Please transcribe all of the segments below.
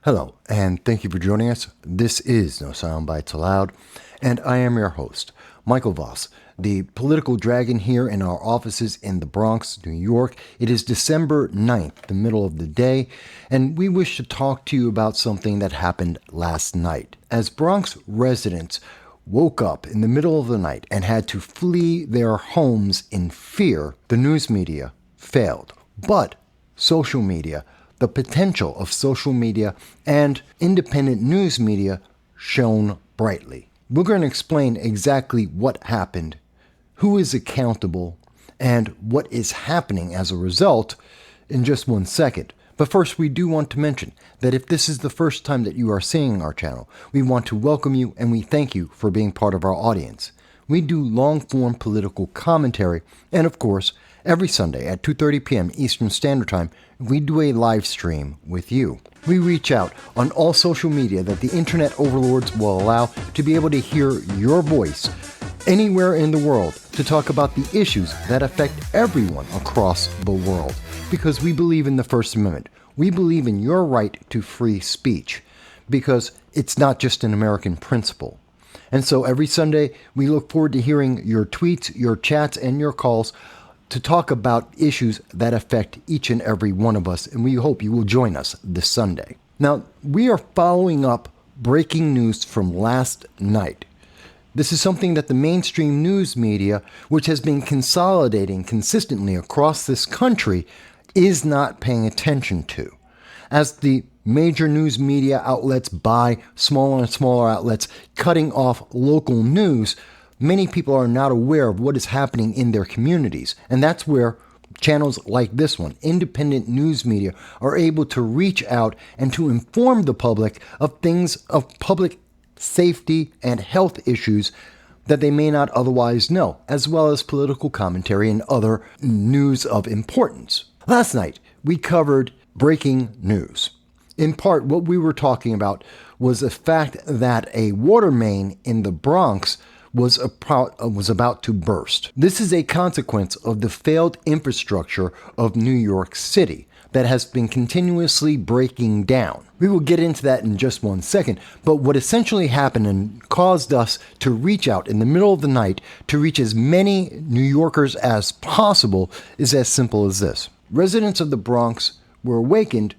Hello, and thank you for joining us. This is No Soundbites Allowed, and I am your host, Michael Voss, the political dragon here in our offices in the Bronx, New York. It is December 9th, the middle of the day, and we wish to talk to you about something that happened last night. As Bronx residents woke up in the middle of the night and had to flee their homes in fear, the news media failed. But social media, the potential of social media and independent news media shone brightly. We're going to explain exactly what happened, who is accountable, and what is happening as a result in just 1 second. But first, we do want to mention that if this is the first time that you are seeing our channel, we want to welcome you and we thank you for being part of our audience. We do long-form political commentary, and of course, every Sunday at 2:30 p.m. Eastern Standard Time, we do a live stream with you. We reach out on all social media that the internet overlords will allow to be able to hear your voice anywhere in the world to talk about the issues that affect everyone across the world. Because we believe in the First Amendment. We believe in your right to free speech because it's not just an American principle. And so every Sunday, we look forward to hearing your tweets, your chats, and your calls to talk about issues that affect each and every one of us, and we hope you will join us this Sunday. Now, we are following up breaking news from last night. This is something that the mainstream news media, which has been consolidating consistently across this country, is not paying attention to. As the major news media outlets buy smaller and smaller outlets, cutting off local news, many people are not aware of what is happening in their communities. And that's where channels like this one, independent news media, are able to reach out and to inform the public of things of public safety and health issues that they may not otherwise know, as well as political commentary and other news of importance. Last night, we covered breaking news. In part, what we were talking about was the fact that a water main in the Bronx was about to burst. This is a consequence of the failed infrastructure of New York City that has been continuously breaking down. We will get into that in just 1 second, but what essentially happened and caused us to reach out in the middle of the night to reach as many New Yorkers as possible is as simple as this. Residents of the Bronx were awakened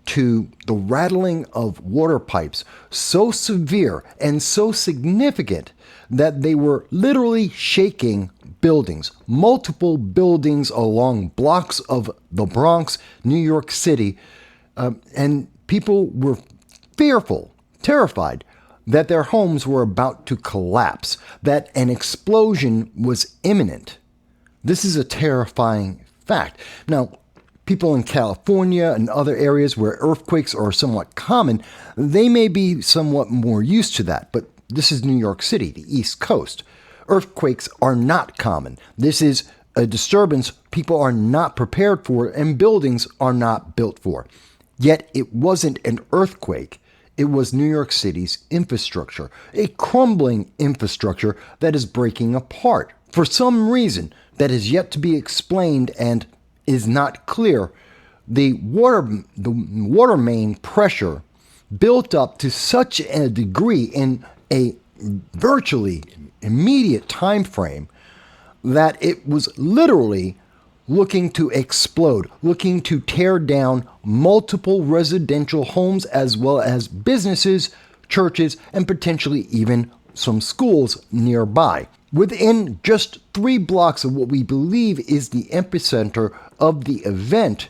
to the rattling of water pipes so severe and so significant that they were literally shaking buildings, multiple buildings along blocks of the Bronx, New York City, and people were fearful, terrified that their homes were about to collapse, that an explosion was imminent. This is a terrifying fact. Now, people in California and other areas where earthquakes are somewhat common, they may be somewhat more used to that, but this is New York City, the East Coast. Earthquakes are not common. This is a disturbance people are not prepared for and buildings are not built for. Yet it wasn't an earthquake. It was New York City's infrastructure, a crumbling infrastructure that is breaking apart. For some reason that is yet to be explained and is not clear, the water main pressure built up to such a degree in a virtually immediate time frame that it was literally looking to explode, looking to tear down multiple residential homes as well as businesses, churches, and potentially even some schools nearby. Within just 3 blocks of what we believe is the epicenter of the event,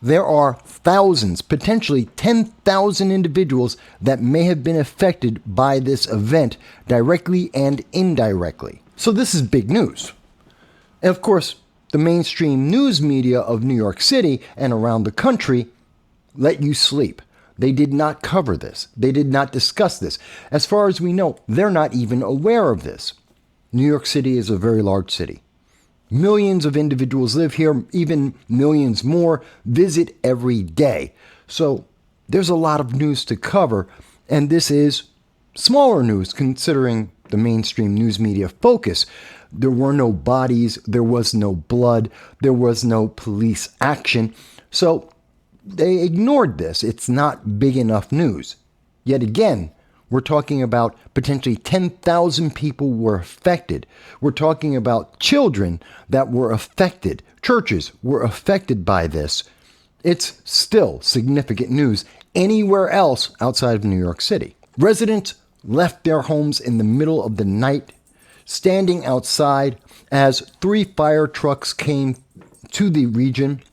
there are thousands, potentially 10,000 individuals that may have been affected by this event directly and indirectly. So this is big news. And of course, the mainstream news media of New York City and around the country let you sleep. They did not cover this. They did not discuss this. As far as we know, they're not even aware of this. New York City is a very large city. Millions of individuals live here, even millions more visit every day. So there's a lot of news to cover, and this is smaller news considering the mainstream news media focus. There were no bodies, there was no blood, there was no police action. So they ignored this. It's not big enough news. Yet again, we're talking about potentially 10,000 people were affected. We're talking about children that were affected. Churches were affected by this. It's still significant news anywhere else outside of New York City. Residents left their homes in the middle of the night, standing outside as 3 fire trucks came to the region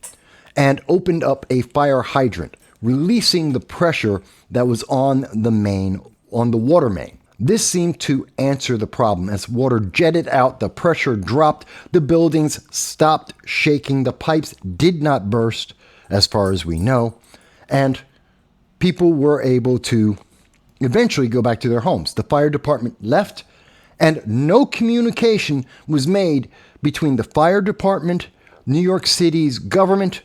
and opened up a fire hydrant, releasing the pressure that was on the water main. This seemed to answer the problem. As water jetted out, the pressure dropped, the buildings stopped shaking, the pipes did not burst, as far as we know, and people were able to eventually go back to their homes. The fire department left, and no communication was made between the fire department, New York City's government,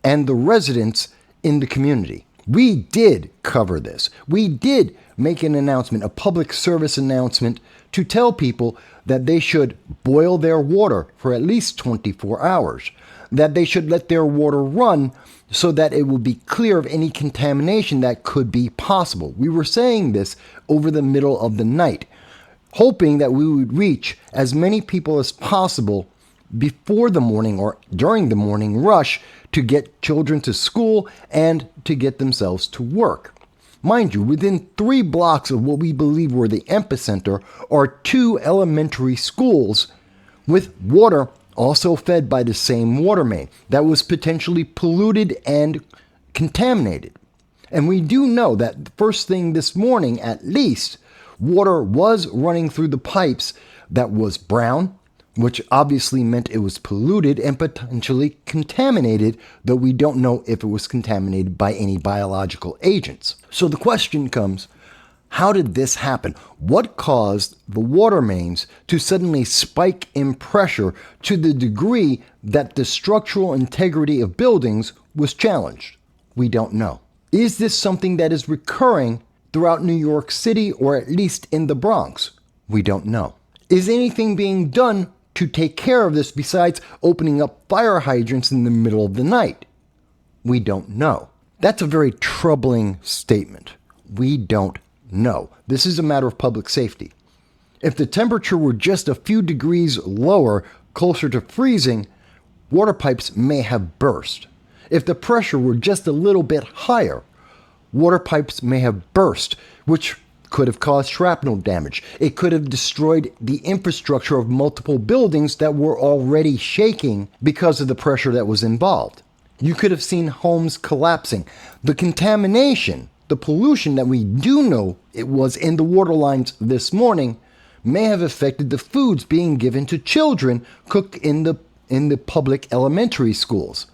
and the residents in the community. We did cover this. We did make an announcement, a public service announcement, to tell people that they should boil their water for at least 24 hours, that they should let their water run so that it would be clear of any contamination that could be possible. We were saying this over the middle of the night, hoping that we would reach as many people as possible before the morning or during the morning rush to get children to school and to get themselves to work. Mind you, within 3 blocks of what we believe were the epicenter are 2 elementary schools with water also fed by the same water main that was potentially polluted and contaminated. And we do know that first thing this morning, at least, water was running through the pipes that was brown, which obviously meant it was polluted and potentially contaminated, though we don't know if it was contaminated by any biological agents. So the question comes, how did this happen? What caused the water mains to suddenly spike in pressure to the degree that the structural integrity of buildings was challenged? We don't know. Is this something that is recurring throughout New York City, or at least in the Bronx? We don't know. Is anything being done to take care of this besides opening up fire hydrants in the middle of the night? We don't know. That's a very troubling statement. We don't know. This is a matter of public safety. If the temperature were just a few degrees lower, closer to freezing, water pipes may have burst. If the pressure were just a little bit higher, water pipes may have burst, which could have caused shrapnel damage. It could have destroyed the infrastructure of multiple buildings that were already shaking because of the pressure that was involved. You could have seen homes collapsing. The contamination, the pollution that we do know it was in the water lines this morning may have affected the foods being given to children cooked in the public elementary schools.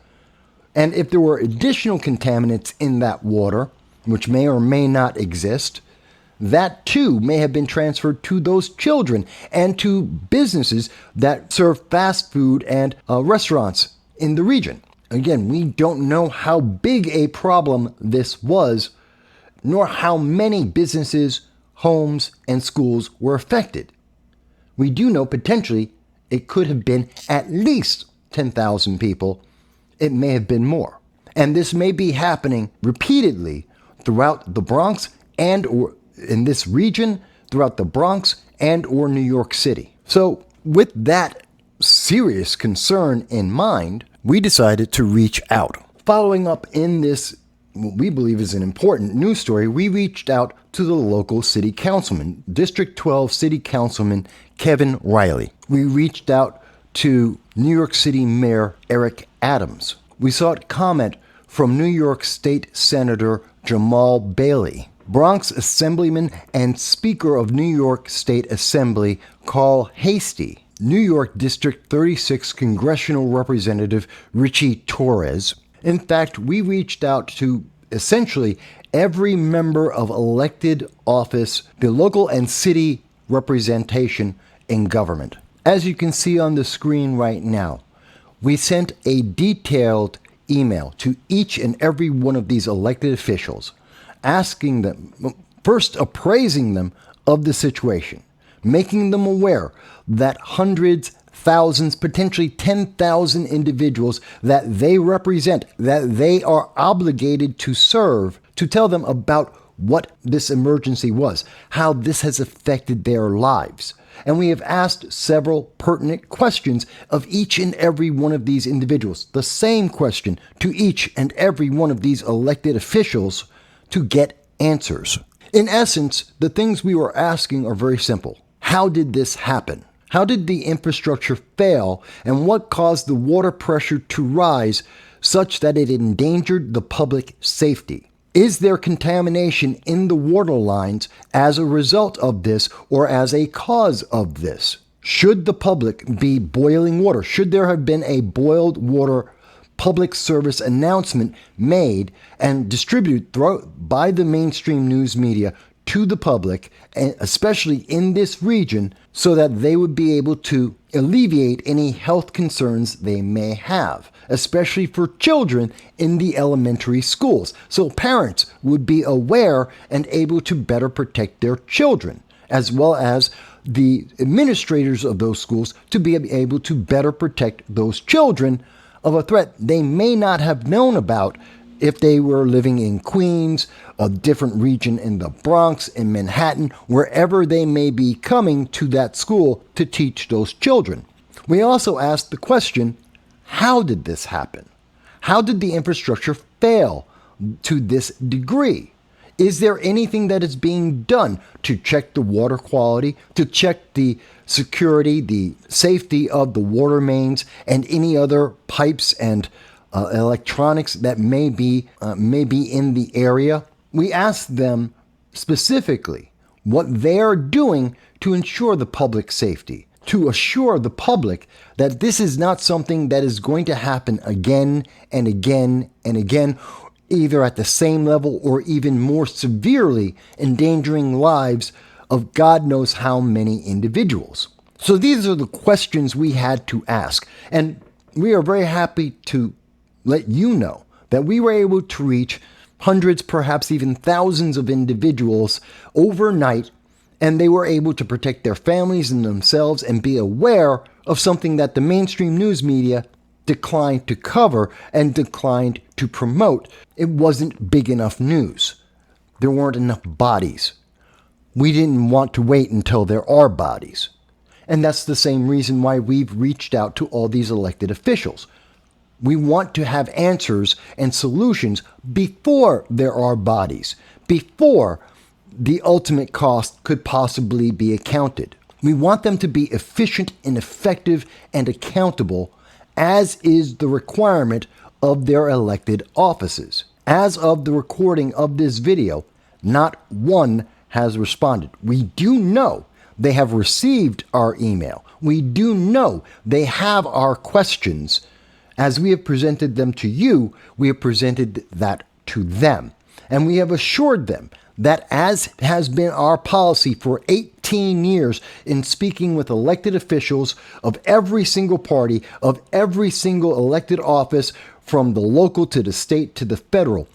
And if there were additional contaminants in that water, which may or may not exist, that too may have been transferred to those children and to businesses that serve fast food and restaurants in the region. Again, we don't know how big a problem this was, nor how many businesses, homes, and schools were affected. We do know potentially it could have been at least 10,000 people. It may have been more. And this may be happening repeatedly throughout the Bronx and or in this region, throughout the Bronx and or New York City. So with that serious concern in mind, we decided to reach out. Following up in this, what we believe is an important news story, we reached out to the local city councilman, District 12 City Councilman Kevin Riley. We reached out to New York City Mayor Eric Adams. We sought comment from New York State Senator Jamal Bailey, Bronx Assemblyman and Speaker of New York State Assembly Speaker Heastie, New York District 36 Congressional Representative Ritchie Torres. In fact, we reached out to essentially every member of elected office, the local and city representation in government. As you can see on the screen right now, we sent a detailed email to each and every one of these elected officials, asking them, first appraising them of the situation, making them aware that hundreds, thousands, potentially 10,000 individuals that they represent, that they are obligated to serve, to tell them about what this emergency was, how this has affected their lives. And we have asked several pertinent questions of each and every one of these individuals, the same question to each and every one of these elected officials to get answers. In essence, the things we were asking are very simple. How did this happen? How did the infrastructure fail, and what caused the water pressure to rise such that it endangered the public safety? Is there contamination in the water lines as a result of this or as a cause of this? Should the public be boiling water? Should there have been a boiled water public service announcement made and distributed by the mainstream news media to the public, and especially in this region, so that they would be able to alleviate any health concerns they may have, especially for children in the elementary schools. So parents would be aware and able to better protect their children, as well as the administrators of those schools to be able to better protect those children of a threat they may not have known about if they were living in Queens, a different region in the Bronx, in Manhattan, wherever they may be coming to that school to teach those children. We also asked the question, how did this happen? How did the infrastructure fail to this degree? Is there anything that is being done to check the water quality, to check the security, the safety of the water mains, and any other pipes and electronics that may be in the area? We asked them specifically what they are doing to ensure the public safety, to assure the public that this is not something that is going to happen again and again and again, either at the same level or even more severely, endangering lives of God knows how many individuals. So these are the questions we had to ask, and we are very happy to let you know that we were able to reach hundreds, perhaps even thousands of individuals overnight, and they were able to protect their families and themselves and be aware of something that the mainstream news media declined to cover and declined to promote. It wasn't big enough news. There weren't enough bodies. We didn't want to wait until there are bodies. And that's the same reason why we've reached out to all these elected officials. We want to have answers and solutions before there are bodies, before the ultimate cost could possibly be accounted. We want them to be efficient and effective and accountable, as is the requirement of their elected offices. As of the recording of this video, not one has responded. We do know they have received our email. We do know they have our questions. As we have presented them to you, we have presented that to them. And we have assured them that, as has been our policy for 18 years in speaking with elected officials of every single party, of every single elected office, from the local to the state to the federal,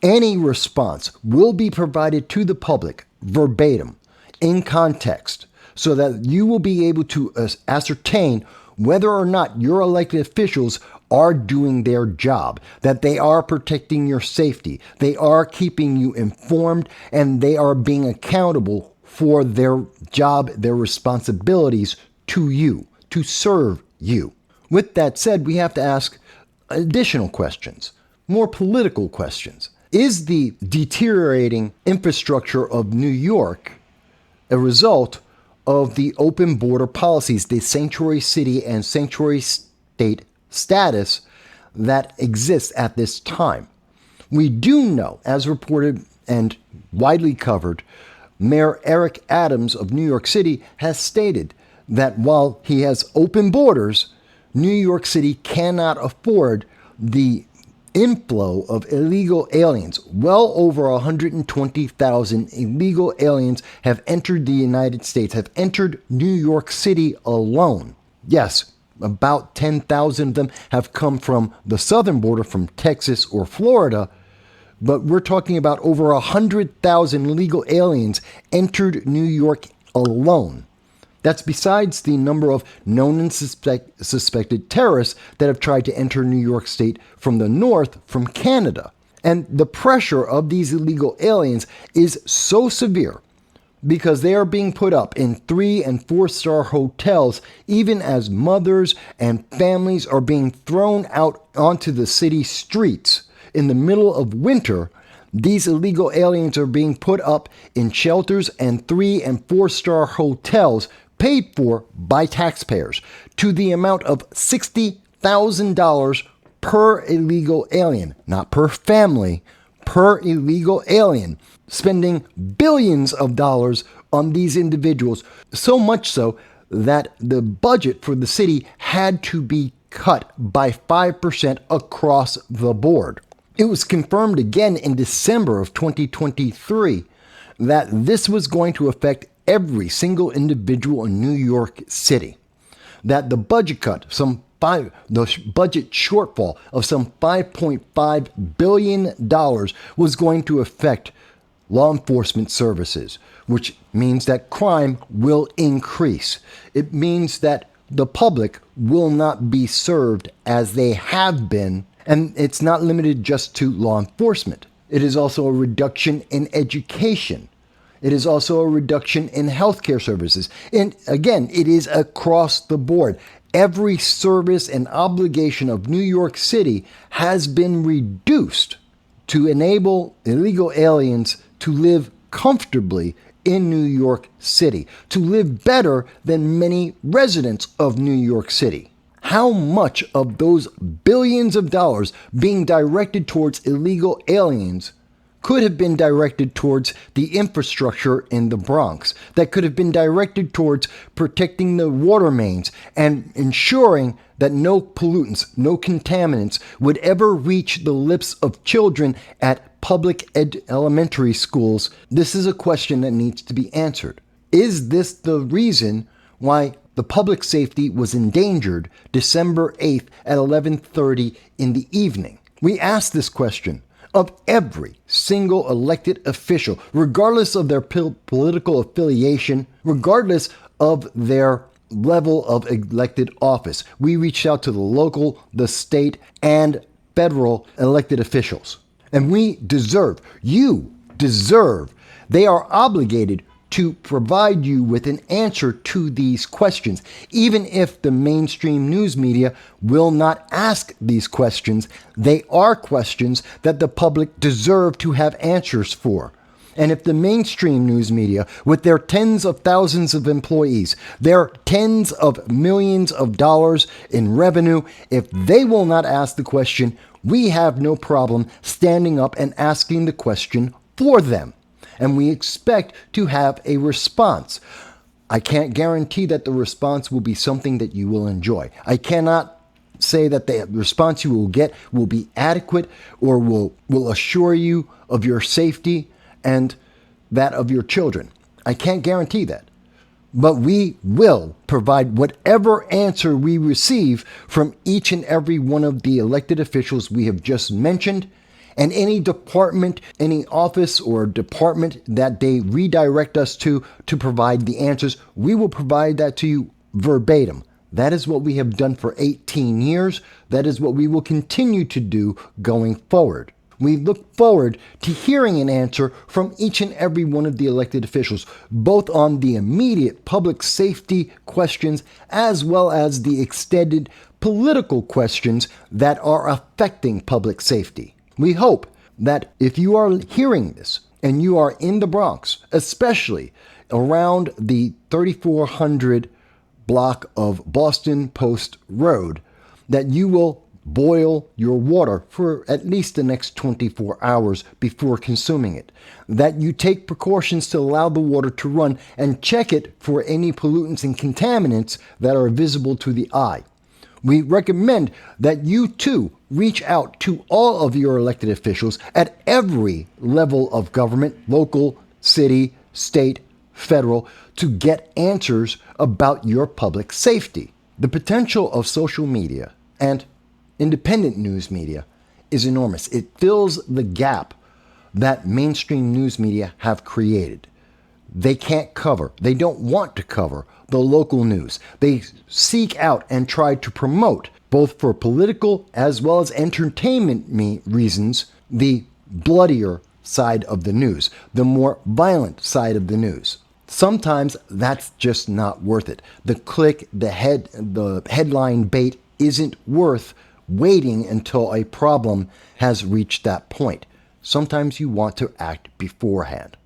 any response will be provided to the public verbatim, in context, so that you will be able to ascertain whether or not your elected officials are doing their job, that they are protecting your safety, they are keeping you informed, and they are being accountable for their job, their responsibilities to you, to serve you. With that said, we have to ask additional questions, more political questions. Is the deteriorating infrastructure of New York a result of the open border policies, the sanctuary city and sanctuary state status that exists at this time? We do know, as reported and widely covered, Mayor Eric Adams of New York City has stated that while he has open borders, New York City cannot afford the inflow of illegal aliens. Well over 120,000 illegal aliens have entered the United States, have entered New York City alone. Yes, about 10,000 of them have come from the southern border, from Texas or Florida, but we're talking about over 100,000 illegal aliens entered New York alone. That's besides the number of known and suspected terrorists that have tried to enter New York State from the north from Canada. And the pressure of these illegal aliens is so severe because they are being put up in 3- and 4-star hotels, even as mothers and families are being thrown out onto the city streets. In the middle of winter, these illegal aliens are being put up in shelters and 3- and 4-star hotels paid for by taxpayers to the amount of $60,000 per illegal alien, not per family, per illegal alien, spending billions of dollars on these individuals, so much so that the budget for the city had to be cut by 5% across the board. It was confirmed again in December of 2023 that this was going to affect every single individual in New York City. That the budget cut, the budget shortfall of some $5.5 billion was going to affect law enforcement services, which means that crime will increase. It means that the public will not be served as they have been, and it's not limited just to law enforcement. It is also a reduction in education. It is also a reduction in healthcare services. And again, it is across the board. Every service and obligation of New York City has been reduced to enable illegal aliens to live comfortably in New York City, to live better than many residents of New York City. How much of those billions of dollars being directed towards illegal aliens could have been directed towards the infrastructure in the Bronx, that could have been directed towards protecting the water mains and ensuring that no pollutants, no contaminants would ever reach the lips of children at public elementary schools? This is a question that needs to be answered. Is this the reason why the public safety was endangered December 8th at 11:30 in the evening? We asked this question of every single elected official, regardless of their political affiliation, regardless of their level of elected office. We reached out to the local, the state, and federal elected officials. And we deserve, you deserve, they are obligated to provide you with an answer to these questions. Even if the mainstream news media will not ask these questions, they are questions that the public deserve to have answers for. And if the mainstream news media, with their tens of thousands of employees, their tens of millions of dollars in revenue, if they will not ask the question, we have no problem standing up and asking the question for them. And we expect to have a response. I can't guarantee that the response will be something that you will enjoy. I cannot say that the response you will get will be adequate or will assure you of your safety and that of your children. I can't guarantee that. But we will provide whatever answer we receive from each and every one of the elected officials we have just mentioned. And any department, any office or department that they redirect us to provide the answers, we will provide that to you verbatim. That is what we have done for 18 years. That is what we will continue to do going forward. We look forward to hearing an answer from each and every one of the elected officials, both on the immediate public safety questions as well as the extended political questions that are affecting public safety. We hope that if you are hearing this and you are in the Bronx, especially around the 3400 block of Boston Post Road, that you will boil your water for at least the next 24 hours before consuming it. That you take precautions to allow the water to run and check it for any pollutants and contaminants that are visible to the eye. We recommend that you too reach out to all of your elected officials at every level of government, local, city, state, federal, to get answers about your public safety. The potential of social media and independent news media is enormous. It fills the gap that mainstream news media have created. they can't cover, they don't want to cover the local news. They seek out and try to promote, both for political as well as entertainment reasons, the bloodier side of the news, the more violent side of the news. Sometimes that's just not worth it. The click, the headline bait isn't worth waiting until a problem has reached that point. Sometimes you want to act beforehand.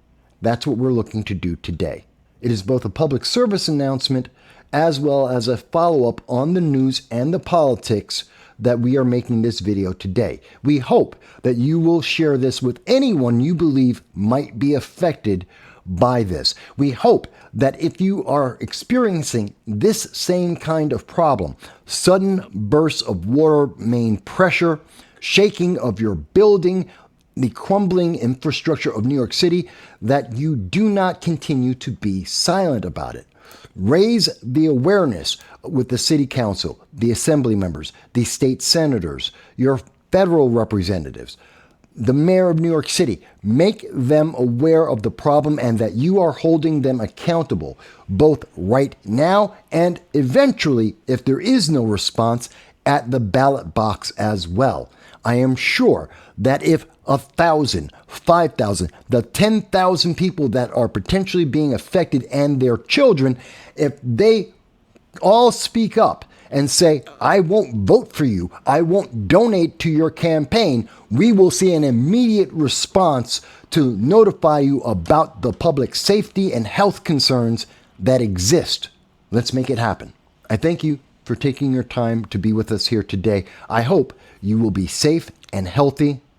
That's what we're looking to do today. It is both a public service announcement as well as a follow-up on the news and the politics that we are making this video today. We hope that you will share this with anyone you believe might be affected by this. We hope that if you are experiencing this same kind of problem, sudden bursts of water main pressure, shaking of your building, the crumbling infrastructure of New York City, that you do not continue to be silent about it. Raise the awareness with the city council, the assembly members, the state senators, your federal representatives, the mayor of New York City. Make them aware of the problem and that you are holding them accountable, both right now and eventually, if there is no response, at the ballot box as well. I am sure that if 1,000, 5,000, the 10,000 people that are potentially being affected and their children, if they all speak up and say, I won't vote for you, I won't donate to your campaign, we will see an immediate response to notify you about the public safety and health concerns that exist. Let's make it happen. I thank you for taking your time to be with us here today. I hope you will be safe and healthy.